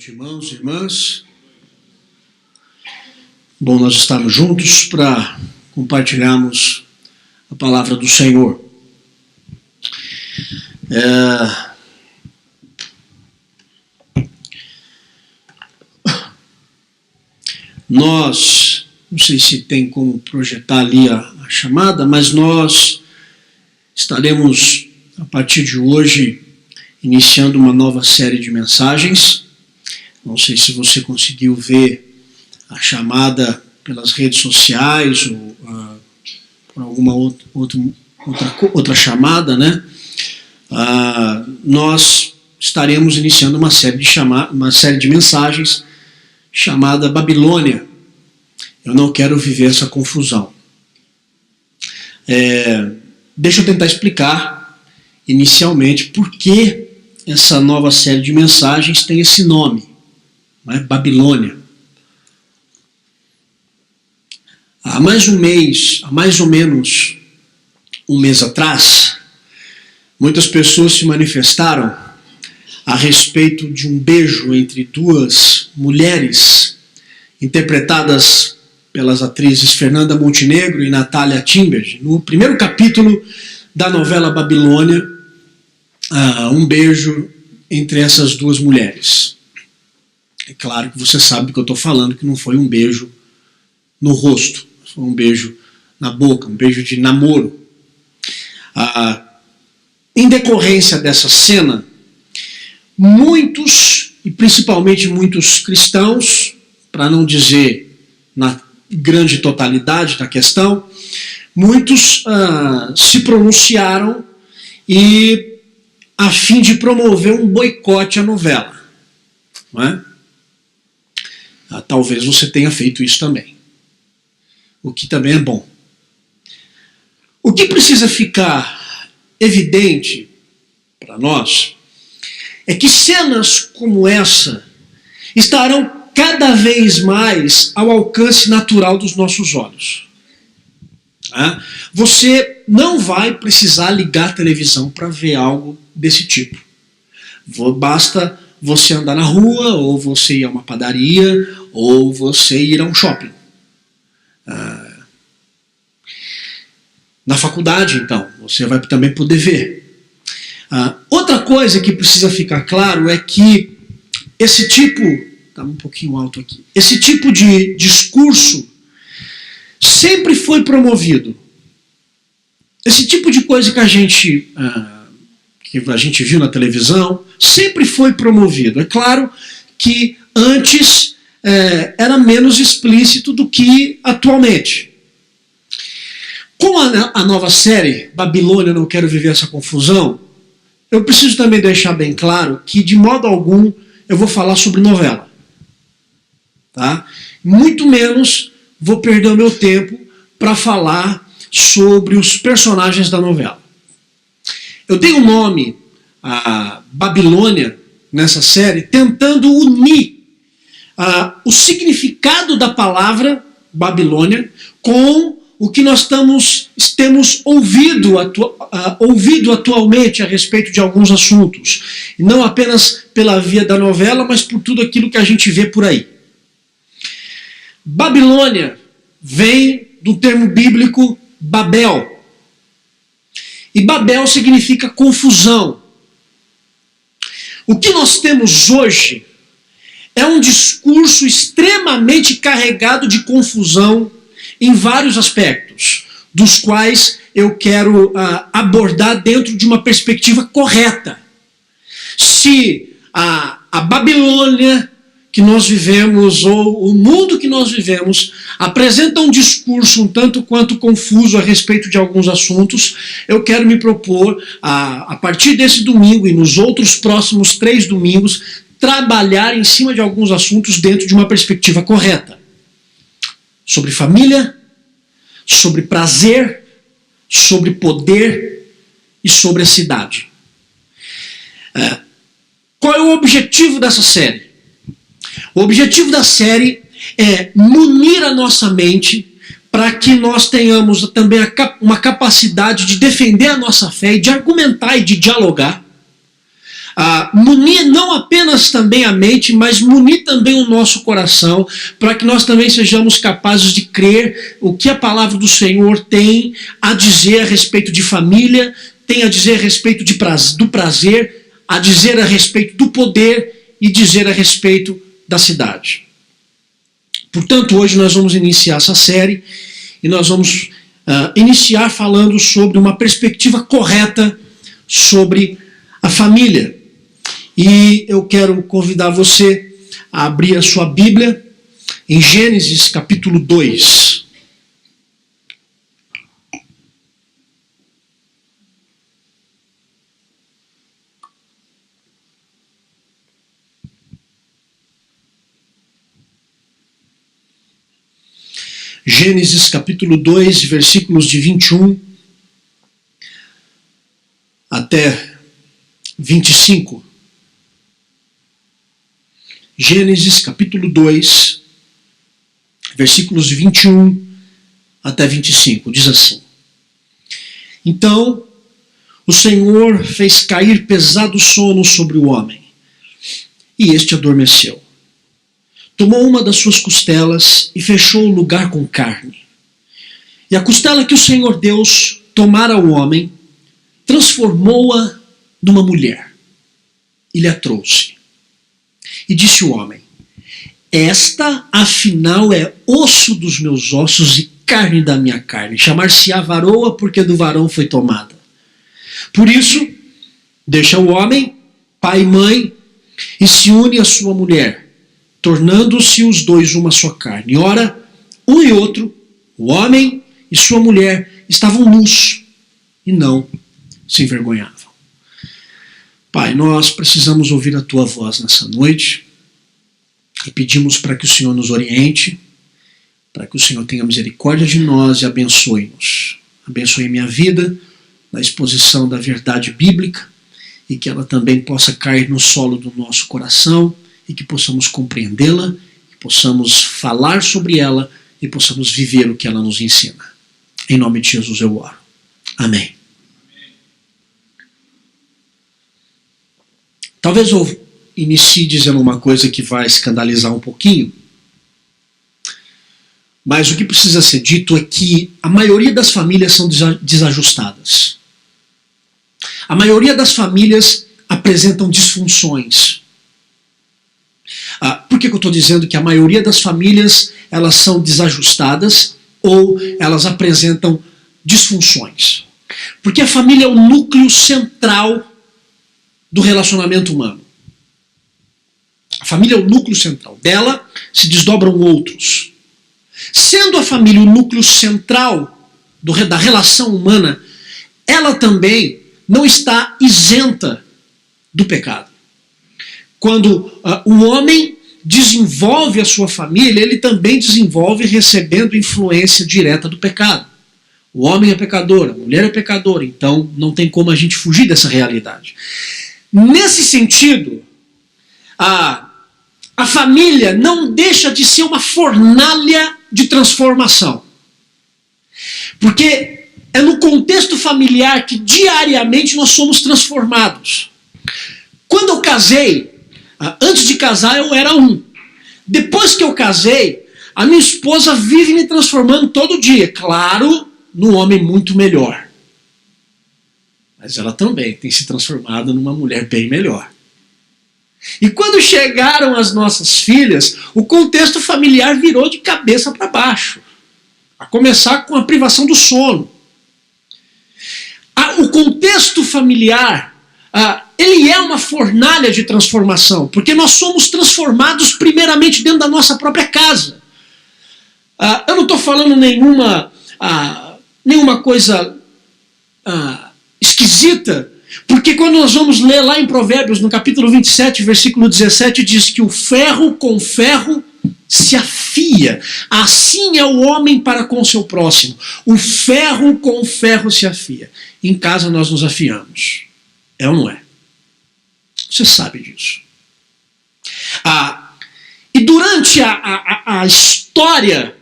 noite, irmãos e irmãs. Bom nós estarmos juntos para compartilharmos a palavra do Senhor. Nós, não sei se tem como projetar ali a chamada, mas nós estaremos, a partir de hoje, iniciando uma nova série de mensagens. Não sei se você conseguiu ver a chamada pelas redes sociais ou por alguma outra chamada, né? Nós estaremos iniciando uma série de mensagens chamada Babilônia. Eu não quero viver essa confusão. Deixa eu tentar explicar inicialmente por que essa nova série de mensagens tem esse nome, né? Babilônia. Há mais ou menos um mês atrás, muitas pessoas se manifestaram a respeito de um beijo entre duas mulheres, interpretadas pelas atrizes Fernanda Montenegro e Natália Timber, no primeiro capítulo da novela Babilônia. Um beijo entre essas duas mulheres. É claro que você sabe do que eu estou falando, que não foi um beijo no rosto, foi um beijo na boca, um beijo de namoro. Em decorrência dessa cena, muitos, e principalmente muitos cristãos, para não dizer na grande totalidade da questão, muitos se pronunciaram a fim de promover um boicote à novela. Não é? Talvez você tenha feito isso também. O que também é bom. O que precisa ficar evidente para nós é que cenas como essa estarão cada vez mais ao alcance natural dos nossos olhos. Você não vai precisar ligar a televisão para ver algo desse tipo. Basta você andar na rua, ou você ir a uma padaria, ou você ir a um shopping. Na faculdade, então, você vai também poder ver. Outra coisa que precisa ficar claro é que esse tipo, está um pouquinho alto aqui, esse tipo de discurso sempre foi promovido. Esse tipo de coisa que a gente viu na televisão sempre foi promovido. É claro que antes era menos explícito do que atualmente. Com a nova série, Babilônia, Eu Não Quero Viver Essa Confusão, eu preciso também deixar bem claro que, de modo algum, eu vou falar sobre novela. Tá? Muito menos vou perder o meu tempo para falar sobre os personagens da novela. Eu dei o nome a Babilônia nessa série tentando unir o significado da palavra Babilônia com o que nós temos ouvido atualmente a respeito de alguns assuntos. E não apenas pela via da novela, mas por tudo aquilo que a gente vê por aí. Babilônia vem do termo bíblico Babel. E Babel significa confusão. O que nós temos hoje é um discurso extremamente carregado de confusão em vários aspectos, dos quais eu quero abordar dentro de uma perspectiva correta. Se a Babilônia que nós vivemos, ou o mundo que nós vivemos, apresenta um discurso um tanto quanto confuso a respeito de alguns assuntos, eu quero me propor, a partir desse domingo e nos outros próximos 3 domingos, trabalhar em cima de alguns assuntos dentro de uma perspectiva correta. Sobre família, sobre prazer, sobre poder e sobre a cidade. Qual é o objetivo dessa série? O objetivo da série é munir a nossa mente para que nós tenhamos também uma capacidade de defender a nossa fé e de argumentar e de dialogar munir não apenas também a mente, mas munir também o nosso coração, para que nós também sejamos capazes de crer o que a palavra do Senhor tem a dizer a respeito de família, tem a dizer a respeito do prazer, a dizer a respeito do poder e dizer a respeito da cidade. Portanto, hoje nós vamos iniciar essa série e nós vamos iniciar falando sobre uma perspectiva correta sobre a família. E eu quero convidar você a abrir a sua Bíblia em Gênesis capítulo 2. Gênesis capítulo 2, versículos de 21 até 25. Gênesis capítulo 2, versículos de 21 até 25, diz assim: Então o Senhor fez cair pesado sono sobre o homem, e este adormeceu. Tomou uma das suas costelas e fechou o lugar com carne. E a costela que o Senhor Deus tomara ao homem, transformou-a numa mulher, e lhe a trouxe. E disse o homem: Esta, afinal, é osso dos meus ossos e carne da minha carne. Chamar-se-á varoa, porque do varão foi tomada. Por isso, deixa o homem, pai e mãe, e se une à sua mulher, tornando-se os dois uma só carne. Ora, um e outro, o homem e sua mulher, estavam nus e não se envergonhavam. Pai, nós precisamos ouvir a Tua voz nessa noite e pedimos para que o Senhor nos oriente, para que o Senhor tenha misericórdia de nós e abençoe-nos. Abençoe minha vida na exposição da verdade bíblica e que ela também possa cair no solo do nosso coração e que possamos compreendê-la, que possamos falar sobre ela e possamos viver o que ela nos ensina. Em nome de Jesus eu oro. Amém. Talvez eu inicie dizendo uma coisa que vai escandalizar um pouquinho, mas o que precisa ser dito é que a maioria das famílias são desajustadas. A maioria das famílias apresentam disfunções. Por que eu estou dizendo que a maioria das famílias elas são desajustadas ou elas apresentam disfunções? Porque a família é o núcleo central do relacionamento humano. A família é o núcleo central. Dela se desdobram outros. Sendo a família o núcleo central da relação humana, ela também não está isenta do pecado. Quando o homem desenvolve a sua família, ele também desenvolve recebendo influência direta do pecado. O homem é pecador, a mulher é pecadora, então não tem como a gente fugir dessa realidade. Nesse sentido, a família não deixa de ser uma fornalha de transformação. Porque é no contexto familiar que diariamente nós somos transformados. Quando eu casei, antes de casar eu era um. Depois que eu casei, a minha esposa vive me transformando todo dia. Claro, num homem muito melhor. Mas ela também tem se transformado numa mulher bem melhor. E quando chegaram as nossas filhas, o contexto familiar virou de cabeça para baixo. A começar com a privação do sono. O contexto familiar, ele é uma fornalha de transformação, porque nós somos transformados primeiramente dentro da nossa própria casa. Eu não estou falando nenhuma coisa esquisita, porque quando nós vamos ler lá em Provérbios, no capítulo 27, versículo 17, diz que o ferro com ferro se afia. Assim é o homem para com o seu próximo. O ferro com ferro se afia. Em casa nós nos afiamos. É ou não é? Você sabe disso. E durante a história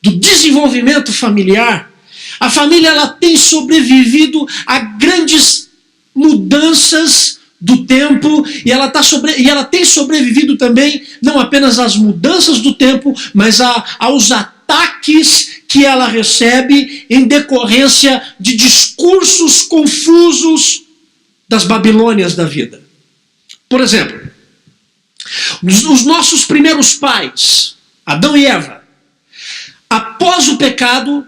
do desenvolvimento familiar, a família ela tem sobrevivido a grandes mudanças do tempo, e ela tem sobrevivido também, não apenas às mudanças do tempo, mas aos ataques que ela recebe em decorrência de discursos confusos das Babilônias da vida. Por exemplo, os nossos primeiros pais, Adão e Eva, após o pecado,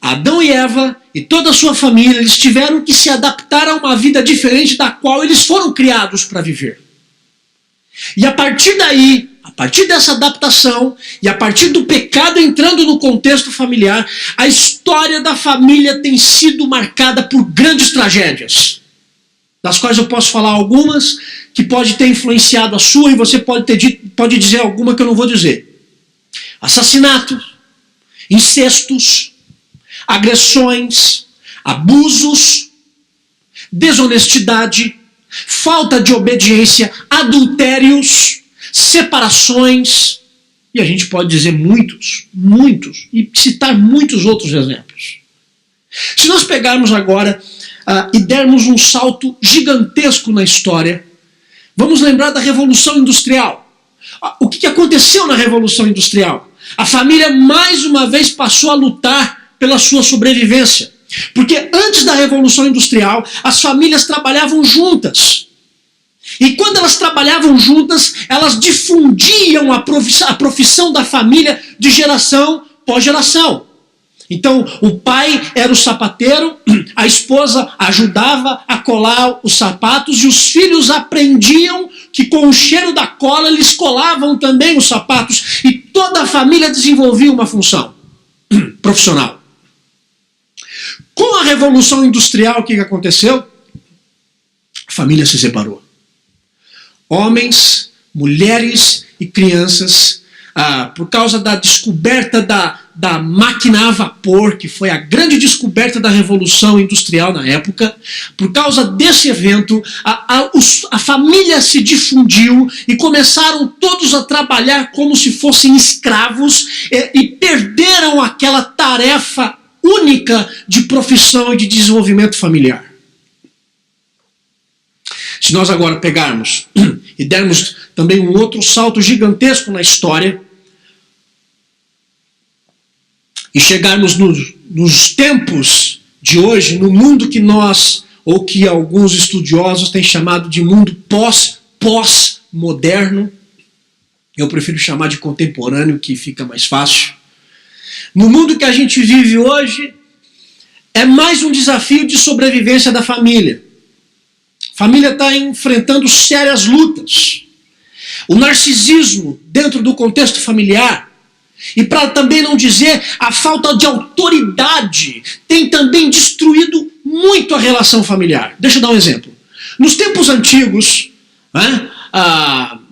Adão e Eva e toda a sua família, eles tiveram que se adaptar a uma vida diferente da qual eles foram criados para viver. E a partir daí, a partir dessa adaptação e a partir do pecado entrando no contexto familiar, a história da família tem sido marcada por grandes tragédias, das quais eu posso falar algumas que pode ter influenciado a sua e você pode dizer alguma que eu não vou dizer. Assassinatos, incestos, agressões, abusos, desonestidade, falta de obediência, adultérios, separações, e a gente pode dizer muitos, e citar muitos outros exemplos. Se nós pegarmos agora e dermos um salto gigantesco na história, vamos lembrar da Revolução Industrial. O que aconteceu na Revolução Industrial? A família mais uma vez passou a lutar pela sua sobrevivência. Porque antes da Revolução Industrial, as famílias trabalhavam juntas. E quando elas trabalhavam juntas, elas difundiam a profissão da família de geração pós geração. Então, o pai era o sapateiro, a esposa ajudava a colar os sapatos e os filhos aprendiam que com o cheiro da cola eles colavam também os sapatos e toda a família desenvolvia uma função profissional. Com a Revolução Industrial, o que aconteceu? A família se separou. Homens, mulheres e crianças, por causa da descoberta da máquina a vapor, que foi a grande descoberta da Revolução Industrial na época, por causa desse evento, a família se difundiu e começaram todos a trabalhar como se fossem escravos e perderam aquela tarefa única de profissão e de desenvolvimento familiar. Se nós agora pegarmos e dermos também um outro salto gigantesco na história e chegarmos nos tempos de hoje, no mundo que nós, ou que alguns estudiosos têm chamado de mundo pós-moderno, eu prefiro chamar de contemporâneo, que fica mais fácil. No mundo que a gente vive hoje, é mais um desafio de sobrevivência da família. A família está enfrentando sérias lutas. O narcisismo dentro do contexto familiar, e para também não dizer a falta de autoridade, tem também destruído muito a relação familiar. Deixa eu dar um exemplo. Nos tempos antigos,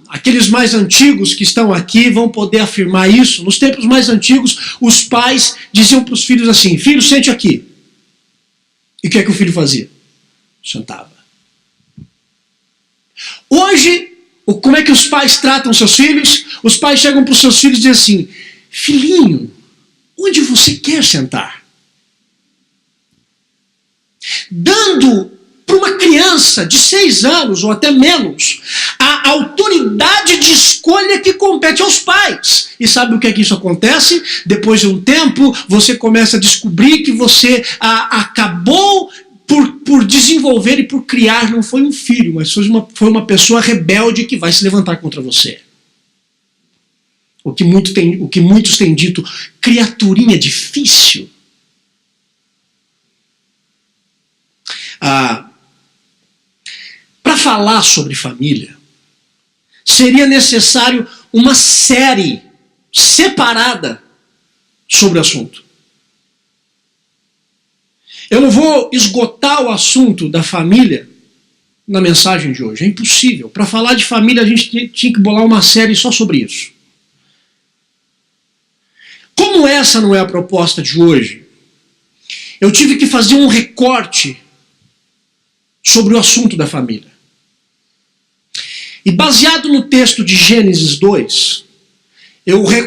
aqueles mais antigos que estão aqui vão poder afirmar isso. Nos tempos mais antigos, os pais diziam para os filhos assim: filho, sente aqui. E o que é que o filho fazia? Sentava. Hoje, como é que os pais tratam seus filhos? Os pais chegam para os seus filhos e dizem assim: filhinho, onde você quer sentar? Dando para uma criança de 6 anos ou até menos a autoridade de escolha que compete aos pais. E sabe o que é que isso acontece? Depois de um tempo, você começa a descobrir que você acabou por desenvolver e por criar, não foi um filho, mas foi uma pessoa rebelde que vai se levantar contra você. O que muitos têm dito, criaturinha difícil. Para falar sobre família, seria necessário uma série separada sobre o assunto. Eu não vou esgotar o assunto da família na mensagem de hoje, é impossível. Para falar de família, a gente tinha que bolar uma série só sobre isso. Como essa não é a proposta de hoje, eu tive que fazer um recorte sobre o assunto da família. E baseado no texto de Gênesis 2,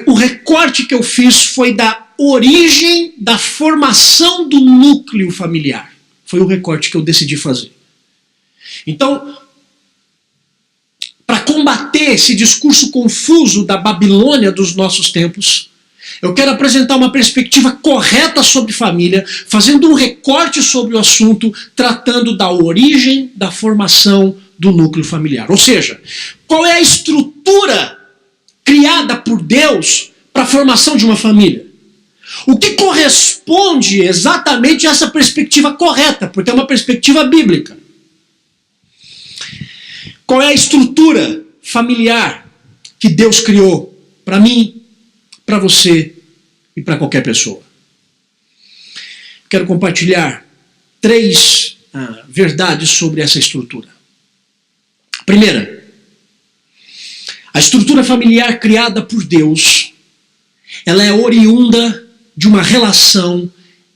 o recorte que eu fiz foi da origem da formação do núcleo familiar. Foi o recorte que eu decidi fazer. Então, para combater esse discurso confuso da Babilônia dos nossos tempos, eu quero apresentar uma perspectiva correta sobre família, fazendo um recorte sobre o assunto, tratando da origem, da formação do núcleo familiar. Ou seja, qual é a estrutura criada por Deus para a formação de uma família? O que corresponde exatamente a essa perspectiva correta, porque é uma perspectiva bíblica. Qual é a estrutura familiar que Deus criou para mim, para você e para qualquer pessoa? Quero compartilhar 3 verdades sobre essa estrutura. Primeira, a estrutura familiar criada por Deus, ela é oriunda de uma relação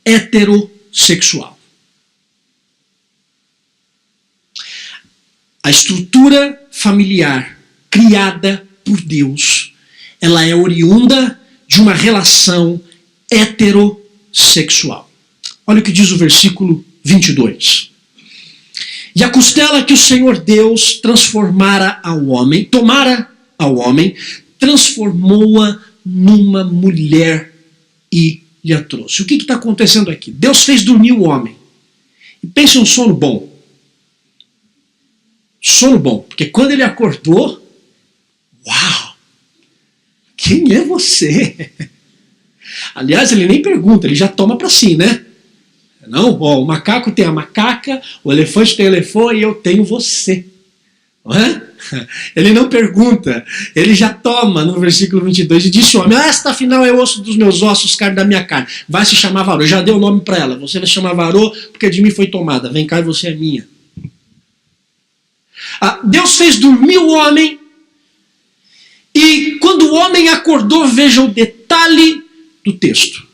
heterossexual. A estrutura familiar criada por Deus, ela é oriunda de uma relação heterossexual. Olha o que diz o versículo 22. E a costela que o Senhor Deus tomara ao homem, transformou-a numa mulher e lhe a trouxe. O que está acontecendo aqui? Deus fez dormir o homem. E pense um sono bom. Sono bom, porque quando ele acordou, uau! Quem é você? Aliás, ele nem pergunta, ele já toma para si, né? Não, ó, o macaco tem a macaca, o elefante tem o elefante e eu tenho você. Não é? Ele não pergunta, ele já toma no versículo 22 e disse: homem, esta afinal é osso dos meus ossos, carne da minha carne. Vai se chamar Varô. Já deu o nome para ela. Você vai se chamar Varô porque de mim foi tomada. Vem cá e você é minha. Deus fez dormir o homem e quando o homem acordou, veja o detalhe do texto.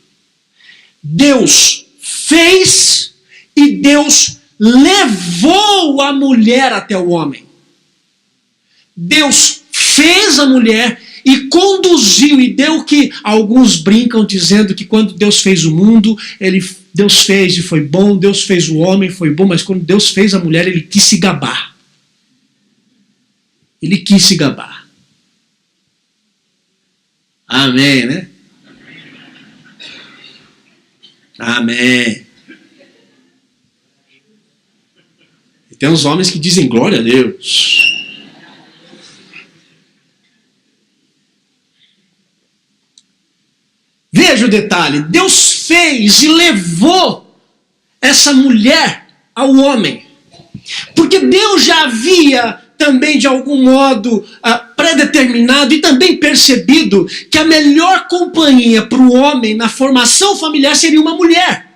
Deus fez e Deus levou a mulher até o homem. Deus fez a mulher e conduziu e deu o que alguns brincam dizendo que quando Deus fez o mundo, Deus fez e foi bom, Deus fez o homem e foi bom, mas quando Deus fez a mulher, ele quis se gabar. Ele quis se gabar. Amém, né? Amém. E tem uns homens que dizem glória a Deus. Veja o detalhe. Deus fez e levou essa mulher ao homem. Porque Deus já havia também de algum modo predeterminado e também percebido que a melhor companhia para o homem na formação familiar seria uma mulher.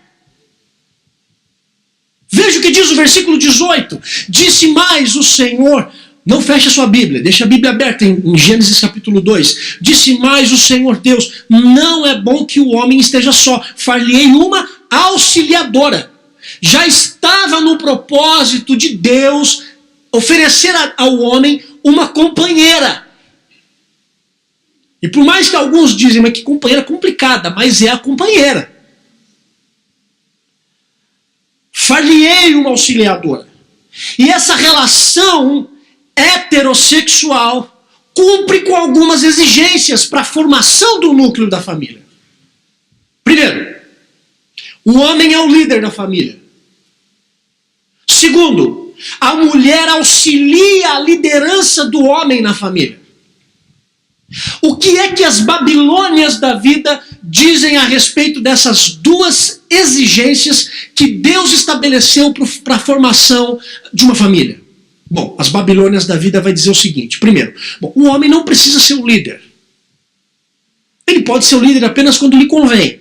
Veja o que diz o versículo 18. Disse mais o Senhor, não feche a sua Bíblia, deixa a Bíblia aberta em Gênesis capítulo 2. Disse mais o Senhor Deus, não é bom que o homem esteja só, far-lhe-ei uma auxiliadora. Já estava no propósito de Deus oferecer ao homem uma companheira. E por mais que alguns dizem, mas que companheira complicada, mas é a companheira. Far-lhe-ei uma auxiliadora. E essa relação heterossexual cumpre com algumas exigências para a formação do núcleo da família. Primeiro, o homem é o líder da família. Segundo, a mulher auxilia a liderança do homem na família. O que é que as Babilônias da vida dizem a respeito dessas duas exigências que Deus estabeleceu para a formação de uma família? Bom, as Babilônias da vida vai dizer o seguinte. Primeiro, o homem não precisa ser o líder. Ele pode ser o líder apenas quando lhe convém.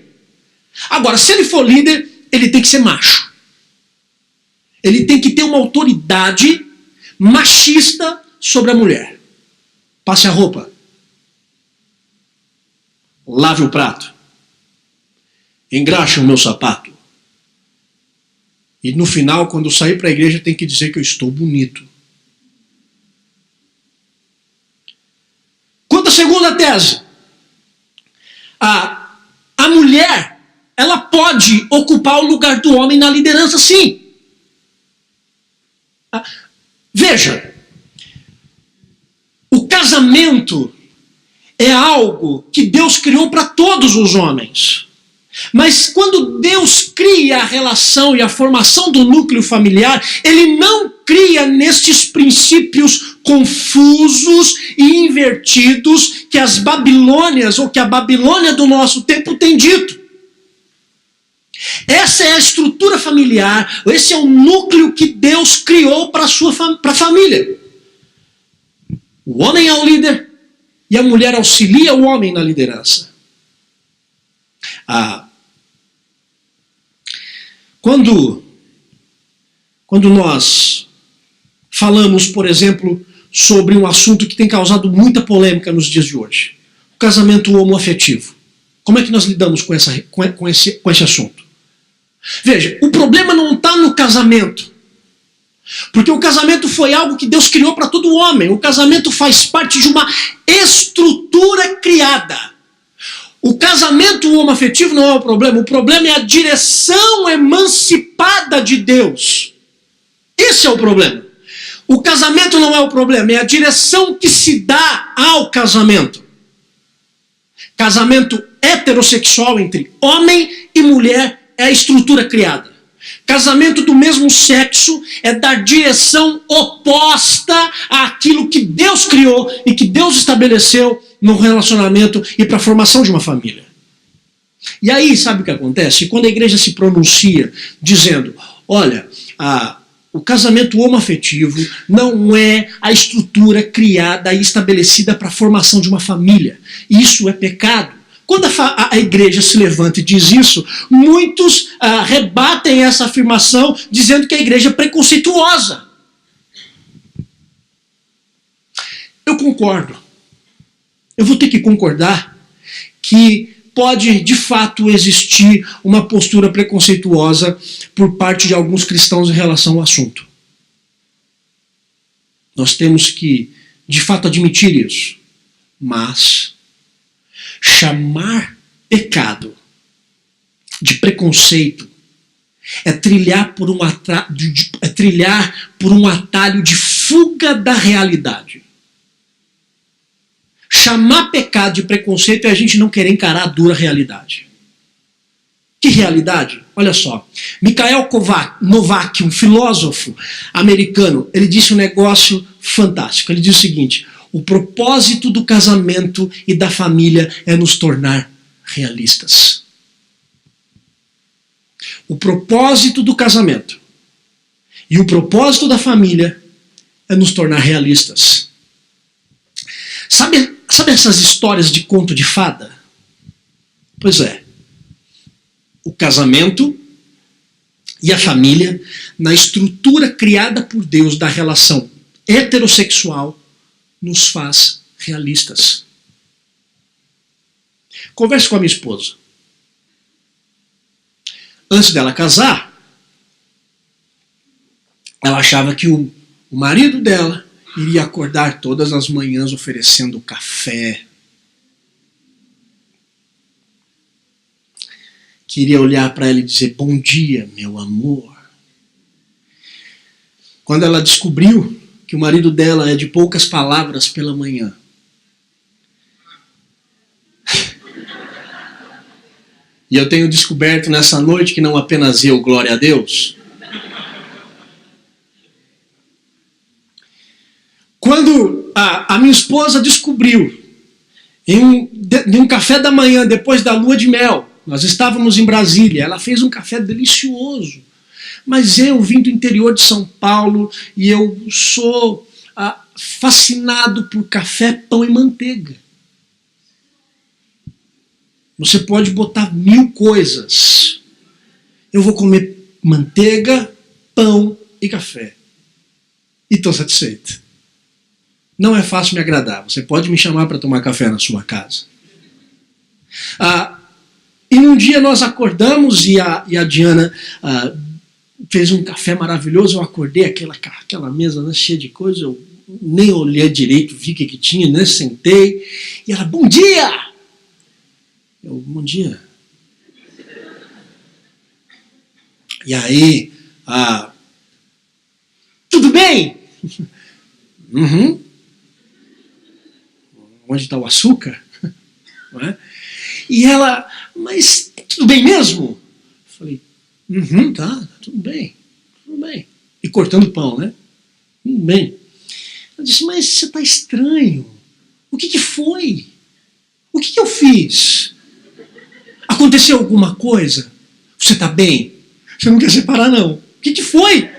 Agora, se ele for líder, ele tem que ser macho. Ele tem que ter uma autoridade machista sobre a mulher. Passe a roupa. Lave o prato. Engraxe o meu sapato. E no final, quando eu sair para a igreja, tem que dizer que eu estou bonito. Quanto à segunda tese, a mulher, ela pode ocupar o lugar do homem na liderança, sim. Veja, casamento é algo que Deus criou para todos os homens. Mas quando Deus cria a relação e a formação do núcleo familiar, Ele não cria nestes princípios confusos e invertidos que as Babilônias, ou que a Babilônia do nosso tempo tem dito. Essa é a estrutura familiar, esse é o núcleo que Deus criou para a família. O homem é o líder e a mulher auxilia o homem na liderança. Quando nós falamos, por exemplo, sobre um assunto que tem causado muita polêmica nos dias de hoje, o casamento homoafetivo, como é que nós lidamos com esse assunto? Veja, o problema não está no casamento, porque o casamento foi algo que Deus criou para todo homem. O casamento faz parte de uma estrutura criada. O casamento homoafetivo não é o problema é a direção emancipada de Deus. Esse é o problema. O casamento não é o problema, é a direção que se dá ao casamento. Casamento heterossexual entre homem e mulher é a estrutura criada. Casamento do mesmo sexo é dar direção oposta àquilo que Deus criou e que Deus estabeleceu no relacionamento e para a formação de uma família. E aí, sabe o que acontece? Quando a igreja se pronuncia dizendo, olha, o casamento homoafetivo não é a estrutura criada e estabelecida para a formação de uma família. Isso é pecado. Quando a igreja se levanta e diz isso, muitos rebatem essa afirmação dizendo que a igreja é preconceituosa. Eu concordo. Eu vou ter que concordar que pode de fato existir uma postura preconceituosa por parte de alguns cristãos em relação ao assunto. Nós temos que de fato admitir isso. Mas chamar pecado de preconceito é trilhar por um atalho de fuga da realidade. Chamar pecado de preconceito é a gente não querer encarar a dura realidade. Que realidade? Olha só. Mikhail Novak, um filósofo americano, ele disse um negócio fantástico. Ele diz o seguinte: o propósito do casamento e da família é nos tornar realistas. O propósito do casamento e o propósito da família é nos tornar realistas. Sabe essas histórias de conto de fada? Pois é. O casamento e a família, na estrutura criada por Deus da relação heterossexual, nos faz realistas. Converse com a minha esposa. Antes dela casar, ela achava que o marido dela iria acordar todas as manhãs oferecendo café. Queria olhar para ela e dizer, bom dia, meu amor. Quando ela descobriu que o marido dela é de poucas palavras pela manhã, e eu tenho descoberto nessa noite que não apenas eu, glória a Deus. Quando a minha esposa descobriu, em um café da manhã, depois da lua de mel, nós estávamos em Brasília, ela fez um café delicioso, mas eu vim do interior de São Paulo e eu sou fascinado por café, pão e manteiga. Você pode botar 1000 coisas. Eu vou comer manteiga, pão e café. E estou satisfeito. Não é fácil me agradar. Você pode me chamar para tomar café na sua casa. E num dia nós acordamos e a Diana fez um café maravilhoso. Eu acordei, aquela mesa, né, cheia de coisa. Eu nem olhei direito, vi o que tinha, nem sentei. E ela, bom dia! Bom dia. E aí, tudo bem? Uhum. onde está o açúcar. Não é? E ela, mas tudo bem mesmo? Eu falei, tá, tudo bem. E cortando pão, né? Tudo bem. Ela disse, mas você está estranho. O que foi? O que eu fiz? Aconteceu alguma coisa? Você está bem? Você não quer separar, não. O que foi?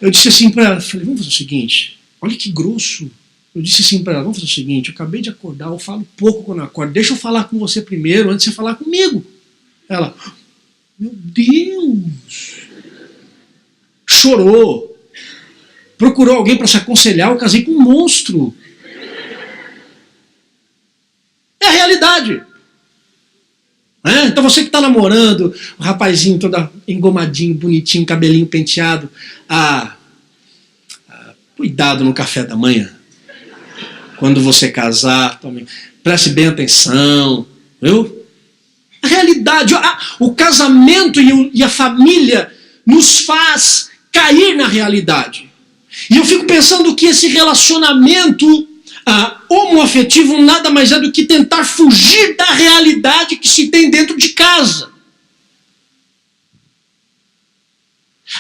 Eu disse assim para ela, falei, vamos fazer o seguinte, olha que grosso. Eu disse assim para ela, vamos fazer o seguinte, eu acabei de acordar, eu falo pouco quando eu acordo, deixa eu falar com você primeiro, antes de você falar comigo. Ela, meu Deus! Chorou. Procurou alguém para se aconselhar, eu casei com um monstro. É a realidade. Então você que está namorando, o rapazinho todo engomadinho, bonitinho, cabelinho penteado, cuidado no café da manhã. Quando você casar, preste bem atenção, viu? A realidade, o casamento e a família nos faz cair na realidade. E eu fico pensando que esse relacionamento homoafetivo nada mais é do que tentar fugir da realidade que se tem dentro de casa.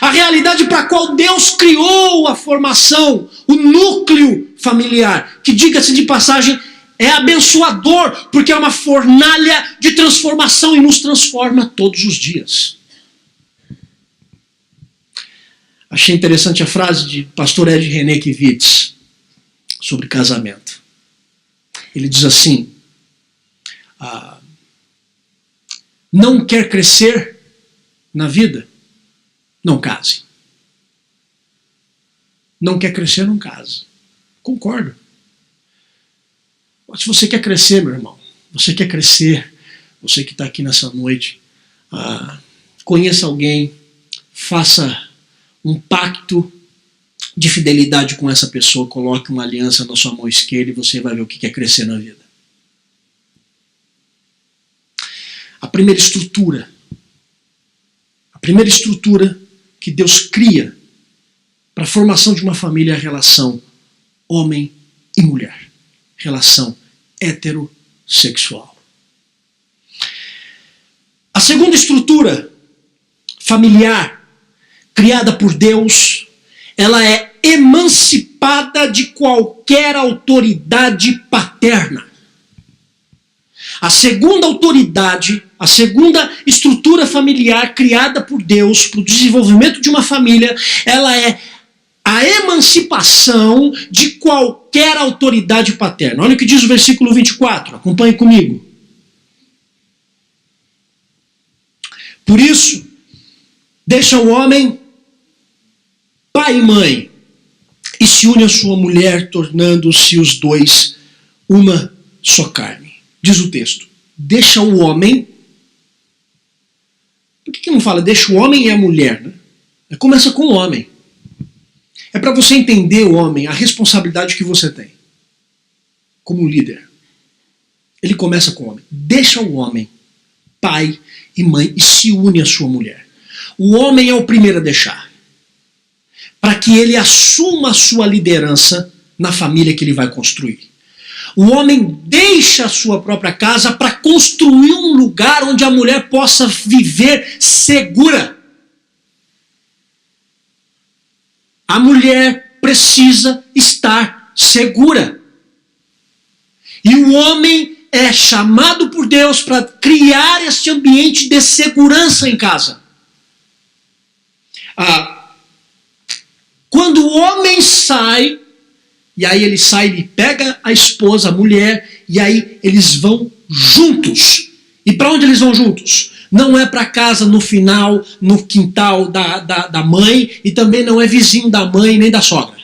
A realidade para a qual Deus criou a formação, o núcleo familiar, que, diga-se de passagem, é abençoador, porque é uma fornalha de transformação e nos transforma todos os dias. Achei interessante a frase de pastor Ed René Kivitz sobre casamento. Ele diz assim, não quer crescer na vida? Não case. Não quer crescer, não case. Concordo. Mas se você quer crescer, meu irmão, você quer crescer, você que está aqui nessa noite, conheça alguém, faça um pacto de fidelidade com essa pessoa, coloque uma aliança na sua mão esquerda e você vai ver o que é crescer na vida. A primeira estrutura que Deus cria para a formação de uma família é a relação homem e mulher. Relação heterossexual. A segunda estrutura familiar criada por Deus, ela é emancipada de qualquer autoridade paterna. A segunda autoridade, a segunda estrutura familiar criada por Deus para o desenvolvimento de uma família, ela é a emancipação de qualquer autoridade paterna. Olha o que diz o versículo 24, acompanhe comigo. Por isso, deixa o homem pai e mãe e se une à sua mulher, tornando-se os dois uma só carne. Diz o texto, deixa o homem. Por que não fala deixa o homem e a mulher? Né? Começa com o homem. É para você entender, o homem, a responsabilidade que você tem como líder. Ele começa com o homem. Deixa o homem, pai e mãe, e se une à sua mulher. O homem é o primeiro a deixar. Para que ele assuma a sua liderança na família que ele vai construir. O homem deixa a sua própria casa para construir um lugar onde a mulher possa viver segura. A mulher precisa estar segura. E o homem é chamado por Deus para criar esse ambiente de segurança em casa. Quando o homem sai, e aí ele sai, ele pega a esposa, a mulher, e aí eles vão juntos. E para onde eles vão juntos? Não é para casa no final, no quintal da mãe, e também não é vizinho da mãe nem da sogra.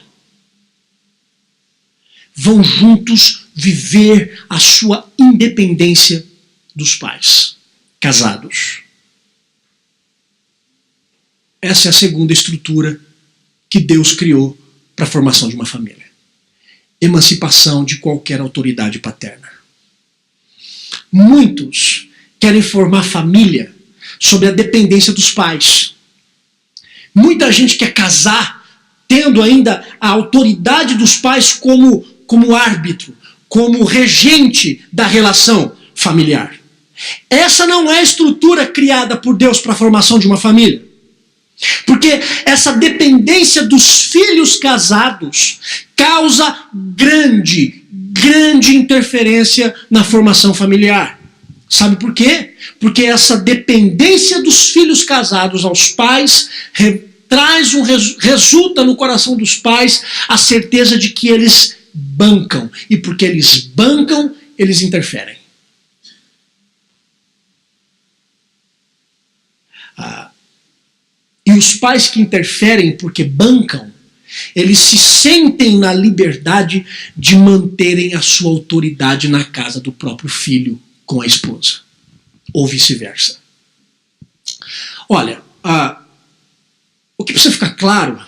Vão juntos viver a sua independência dos pais, casados. Essa é a segunda estrutura que Deus criou para a formação de uma família. Emancipação de qualquer autoridade paterna. Muitos querem formar família sob a dependência dos pais. Muita gente quer casar tendo ainda a autoridade dos pais como árbitro, como regente da relação familiar. Essa não é a estrutura criada por Deus para a formação de uma família. Porque essa dependência dos filhos casados causa grande interferência na formação familiar. Sabe por quê? Porque essa dependência dos filhos casados aos pais resulta no coração dos pais a certeza de que eles bancam. E porque eles bancam, eles interferem. E os pais que interferem porque bancam, eles se sentem na liberdade de manterem a sua autoridade na casa do próprio filho com a esposa. Ou vice-versa. Olha, o que precisa ficar claro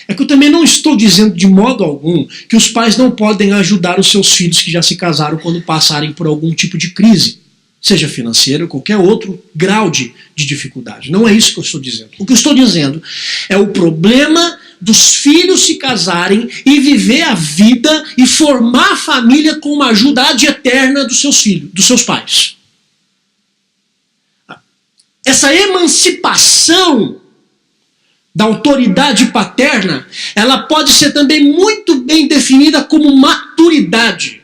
é que eu também não estou dizendo de modo algum que os pais não podem ajudar os seus filhos que já se casaram quando passarem por algum tipo de crise, seja financeira ou qualquer outro grau de dificuldade. Não é isso que eu estou dizendo. O que eu estou dizendo é o problema dos filhos se casarem e viver a vida e formar a família com uma ajuda ad eterna dos seus filhos, dos seus pais. Essa emancipação da autoridade paterna, ela pode ser também muito bem definida como maturidade.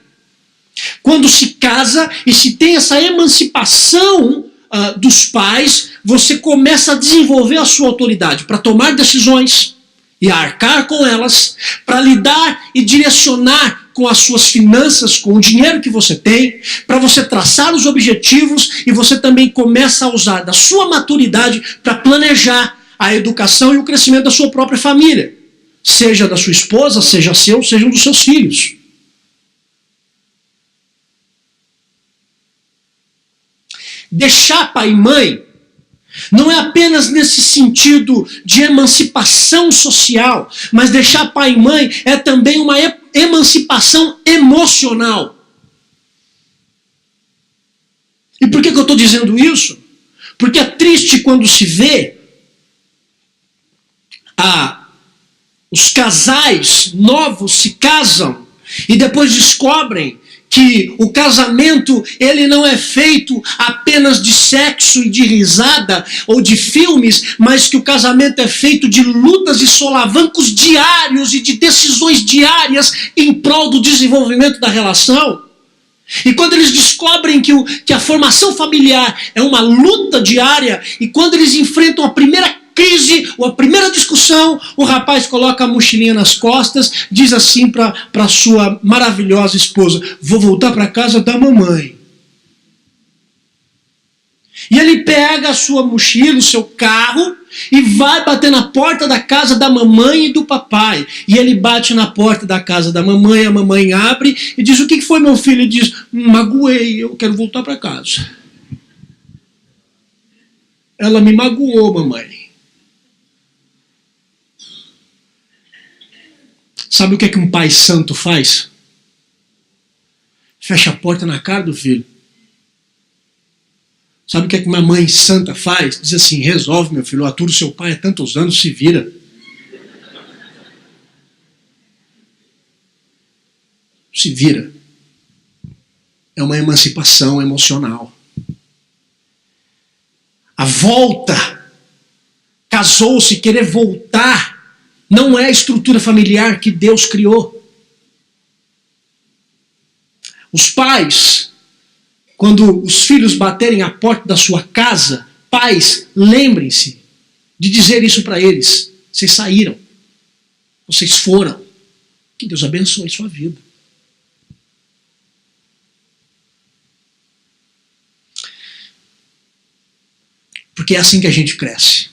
Quando se casa e se tem essa emancipação dos pais, você começa a desenvolver a sua autoridade para tomar decisões e arcar com elas, para lidar e direcionar com as suas finanças, com o dinheiro que você tem, para você traçar os objetivos, e você também começa a usar da sua maturidade para planejar a educação e o crescimento da sua própria família, seja da sua esposa, seja seu, seja um dos seus filhos. Deixar pai e mãe não é apenas nesse sentido de emancipação social, mas deixar pai e mãe é também uma emancipação emocional. E por que eu estou dizendo isso? Porque é triste quando se vê os casais novos se casam e depois descobrem que o casamento ele não é feito apenas de sexo e de risada ou de filmes, mas que o casamento é feito de lutas e solavancos diários e de decisões diárias em prol do desenvolvimento da relação. E quando eles descobrem que a formação familiar é uma luta diária, e quando eles enfrentam a primeira crise ou a primeira discussão, o rapaz coloca a mochilinha nas costas, diz assim para sua maravilhosa esposa: vou voltar para casa da mamãe. E ele pega a sua mochila, o seu carro, e vai bater na porta da casa da mamãe e do papai. E ele bate na porta da casa da mamãe, a mamãe abre e diz: o que foi, meu filho? Ele diz: magoei, eu quero voltar para casa. Ela me magoou, mamãe. Sabe o que é que um pai santo faz? Fecha a porta na cara do filho. Sabe o que é que uma mãe santa faz? Diz assim: resolve, meu filho, atura o seu pai há tantos anos, se vira. Se vira. É uma emancipação emocional. A volta, casou-se, querer voltar, não é a estrutura familiar que Deus criou. Os pais, quando os filhos baterem a porta da sua casa, pais, lembrem-se de dizer isso para eles: vocês saíram, vocês foram, que Deus abençoe sua vida. Porque é assim que a gente cresce.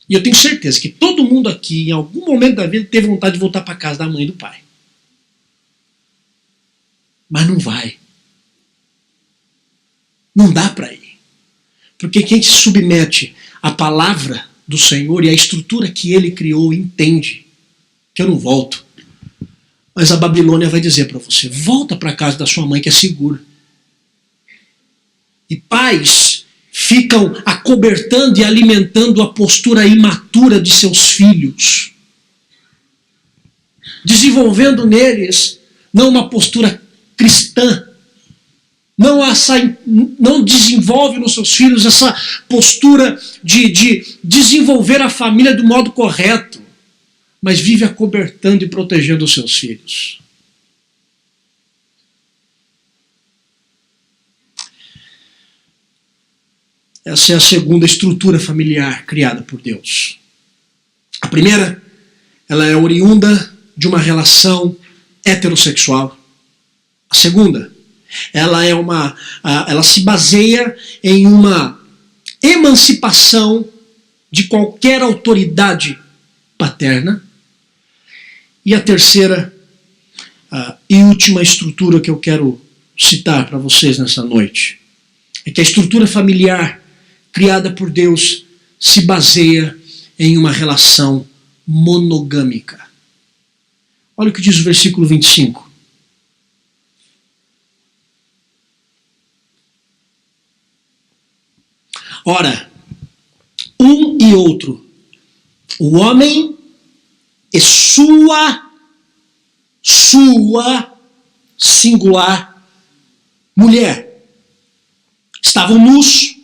E eu tenho certeza que todo mundo aqui, em algum momento da vida, teve vontade de voltar para casa da mãe e do pai. Mas não vai. Não dá para ir. Porque quem se submete à palavra do Senhor e à estrutura que Ele criou entende que eu não volto. Mas a Babilônia vai dizer para você: volta para a casa da sua mãe que é segura. E pais ficam acobertando e alimentando a postura imatura de seus filhos, desenvolvendo neles não uma postura cristã. Não desenvolve nos seus filhos essa postura de desenvolver a família do modo correto, mas vive acobertando e protegendo os seus filhos. Essa é a segunda estrutura familiar criada por Deus. A primeira, ela é oriunda de uma relação heterossexual. A segunda, ela se baseia em uma emancipação de qualquer autoridade paterna. E a terceira e última estrutura que eu quero citar para vocês nessa noite é que a estrutura familiar criada por Deus se baseia em uma relação monogâmica. Olha o que diz o versículo 25. Ora, um e outro, o homem e sua singular mulher, estavam nus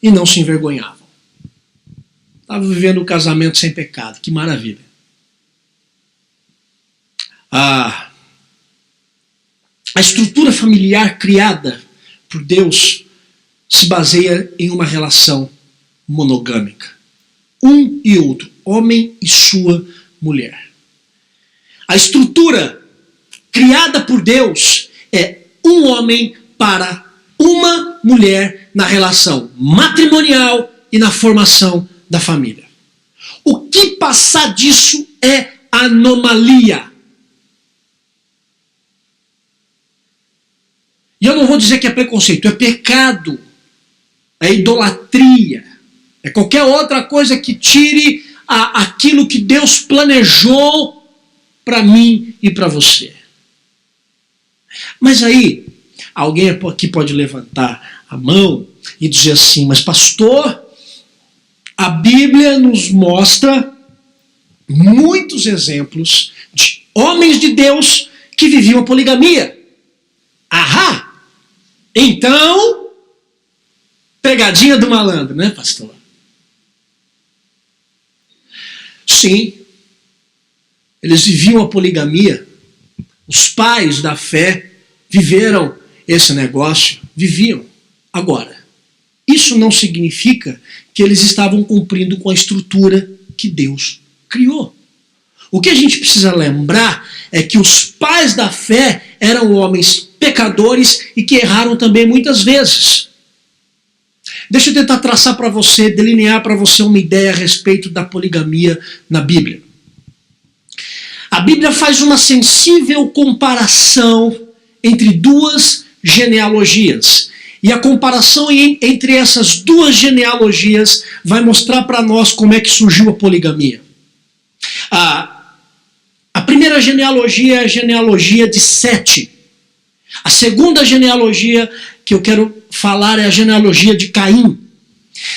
e não se envergonhavam. Estavam vivendo o casamento sem pecado. Que maravilha. A estrutura familiar criada por Deus se baseia em uma relação monogâmica. Um e outro, homem e sua mulher. A estrutura criada por Deus é um homem para uma mulher na relação matrimonial e na formação da família. O que passar disso é anomalia. E eu não vou dizer que é preconceito, é pecado, é idolatria, é qualquer outra coisa que tire aquilo que Deus planejou para mim e para você. Mas aí, alguém aqui pode levantar a mão e dizer assim, mas pastor, a Bíblia nos mostra muitos exemplos de homens de Deus que viviam a poligamia. Ahá! Então, pegadinha do malandro, né, pastor? Sim, eles viviam a poligamia. Os pais da fé viveram esse negócio, viviam. Agora, isso não significa que eles estavam cumprindo com a estrutura que Deus criou. O que a gente precisa lembrar é que os pais da fé eram homens pecadores e que erraram também muitas vezes. Deixa eu tentar traçar para você, delinear para você uma ideia a respeito da poligamia na Bíblia. A Bíblia faz uma sensível comparação entre duas genealogias. E a comparação entre essas duas genealogias vai mostrar para nós como é que surgiu a poligamia. A primeira genealogia é a genealogia de Sete. A segunda genealogia que eu quero falar é a genealogia de Caim.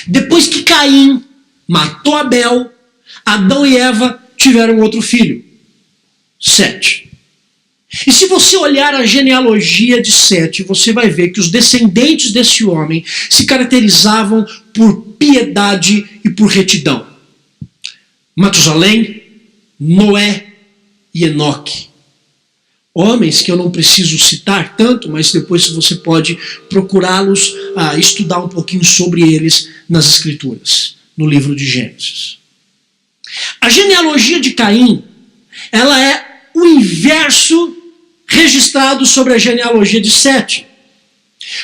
Depois que Caim matou Abel, Adão e Eva tiveram outro filho, Sete. E se você olhar a genealogia de Sete, você vai ver que os descendentes desse homem se caracterizavam por piedade e por retidão. Matusalém, Noé e Enoque. Homens que eu não preciso citar tanto, mas depois você pode procurá-los, estudar um pouquinho sobre eles nas Escrituras, no livro de Gênesis. A genealogia de Caim, ela é o inverso registrado sobre a genealogia de Sete.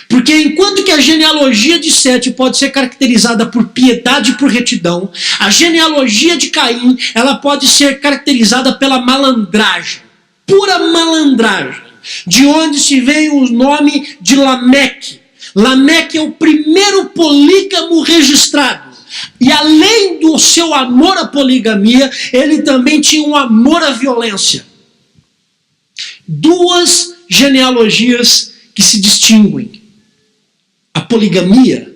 Porque enquanto que a genealogia de Sete pode ser caracterizada por piedade e por retidão, a genealogia de Caim, ela pode ser caracterizada pela malandragem, pura malandragem, de onde se veio o nome de Lameque. Lameque é o primeiro polígamo registrado. E além do seu amor à poligamia, ele também tinha um amor à violência. Duas genealogias que se distinguem. A poligamia,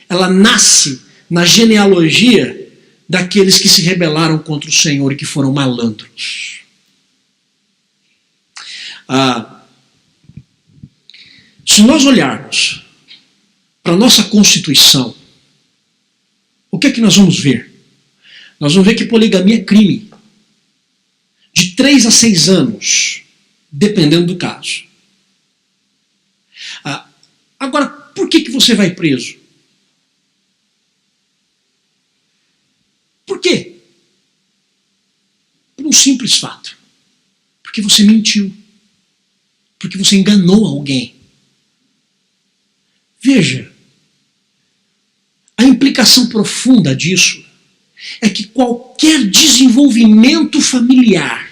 ela nasce na genealogia daqueles que se rebelaram contra o Senhor e que foram malandros. Se nós olharmos para a nossa Constituição, o que é que nós vamos ver? Nós vamos ver que poligamia é crime. De 3 a 6 anos, dependendo do caso. Agora, por que você vai preso? Por quê? Por um simples fato. Porque você mentiu. Porque você enganou alguém. Veja, a implicação profunda disso é que qualquer desenvolvimento familiar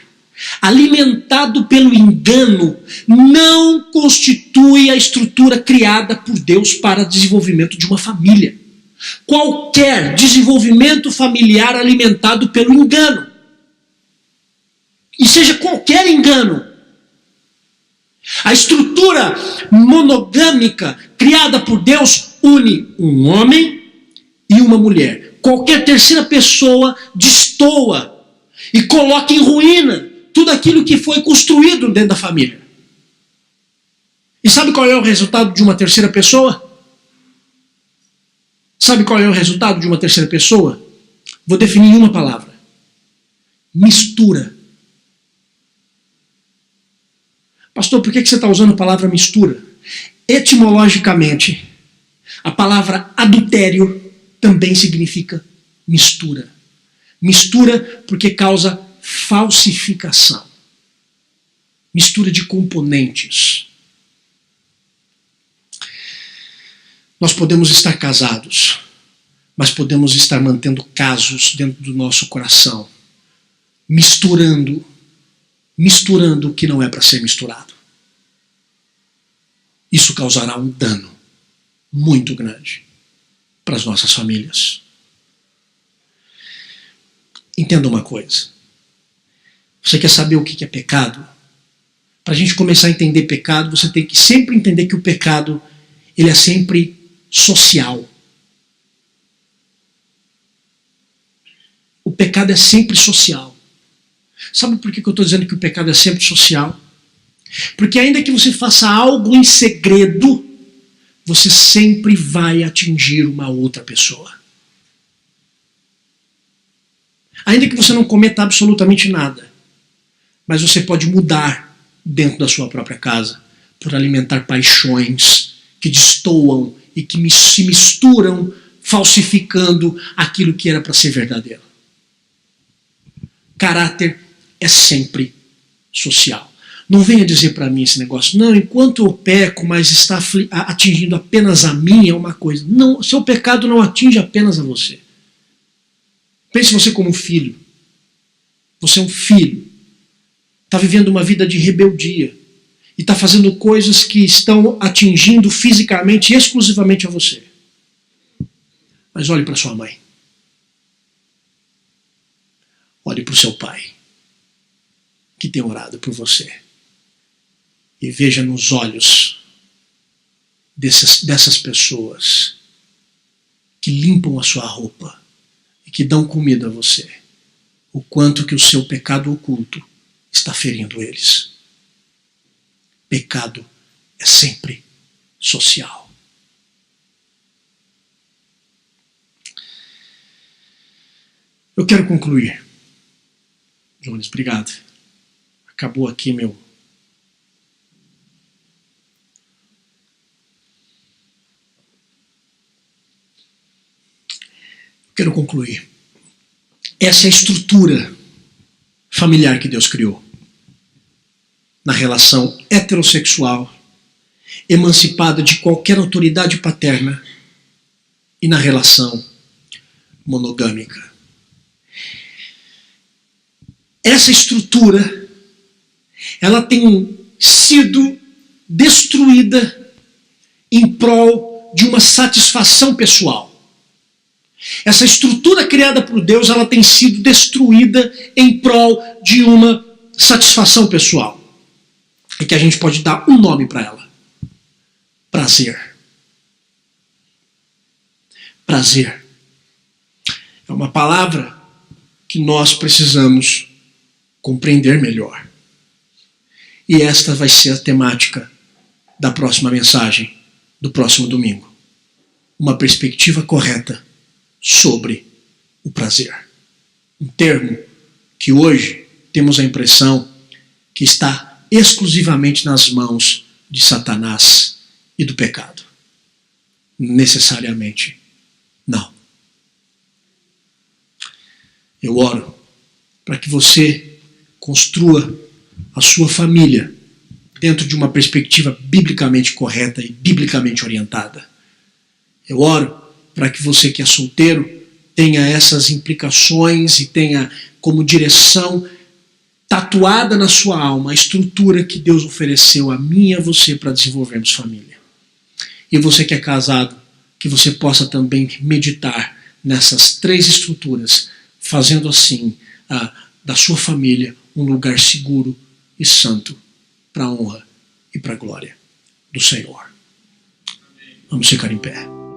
alimentado pelo engano não constitui a estrutura criada por Deus para o desenvolvimento de uma família. Qualquer desenvolvimento familiar alimentado pelo engano, e seja qualquer engano, a estrutura monogâmica criada por Deus une um homem e uma mulher. Qualquer terceira pessoa destoa e coloca em ruína tudo aquilo que foi construído dentro da família. E sabe qual é o resultado de uma terceira pessoa? Sabe qual é o resultado de uma terceira pessoa? Vou definir em uma palavra: mistura. Pastor, por que você está usando a palavra mistura? Etimologicamente, a palavra adultério também significa mistura. Mistura porque causa falsificação. Mistura de componentes. Nós podemos estar casados, mas podemos estar mantendo casos dentro do nosso coração, misturando o que não é para ser misturado. Isso causará um dano muito grande para as nossas famílias. Entenda uma coisa. Você quer saber o que é pecado? Para a gente começar a entender pecado, você tem que sempre entender que o pecado, ele é sempre social. O pecado é sempre social. Sabe por que eu estou dizendo que o pecado é sempre social? Porque ainda que você faça algo em segredo, você sempre vai atingir uma outra pessoa. Ainda que você não cometa absolutamente nada, mas você pode mudar dentro da sua própria casa por alimentar paixões que destoam e que se misturam, falsificando aquilo que era para ser verdadeiro. Caráter é sempre social. Não venha dizer para mim esse negócio, não, enquanto eu peco, mas está atingindo apenas a mim, é uma coisa. Não, seu pecado não atinge apenas a você. Pense você como um filho. Você é um filho. Está vivendo uma vida de rebeldia. E está fazendo coisas que estão atingindo fisicamente e exclusivamente a você. Mas olhe para sua mãe. Olhe para o seu pai, que tem orado por você. E veja nos olhos dessas pessoas que limpam a sua roupa e que dão comida a você, o quanto que o seu pecado oculto está ferindo eles. Pecado é sempre social. Eu quero concluir. Jones, obrigado. Acabou aqui meu... Quero concluir. Essa é a estrutura familiar que Deus criou. Na relação heterossexual, emancipada de qualquer autoridade paterna, e na relação monogâmica. Essa estrutura, ela tem sido destruída em prol de uma satisfação pessoal. Essa estrutura criada por Deus, ela tem sido destruída em prol de uma satisfação pessoal. E que a gente pode dar um nome para ela. Prazer. Prazer. É uma palavra que nós precisamos compreender melhor. E esta vai ser a temática da próxima mensagem, do próximo domingo. Uma perspectiva correta sobre o prazer. Um termo que hoje temos a impressão que está exclusivamente nas mãos de Satanás e do pecado. Necessariamente não. Eu oro para que você construa a sua família dentro de uma perspectiva biblicamente correta e biblicamente orientada. Eu oro para que você que é solteiro tenha essas implicações e tenha como direção tatuada na sua alma a estrutura que Deus ofereceu a mim e a você para desenvolvermos família. E você que é casado, que você possa também meditar nessas 3 estruturas, fazendo assim da sua família um lugar seguro e santo para a honra e para a glória do Senhor. Vamos ficar em pé.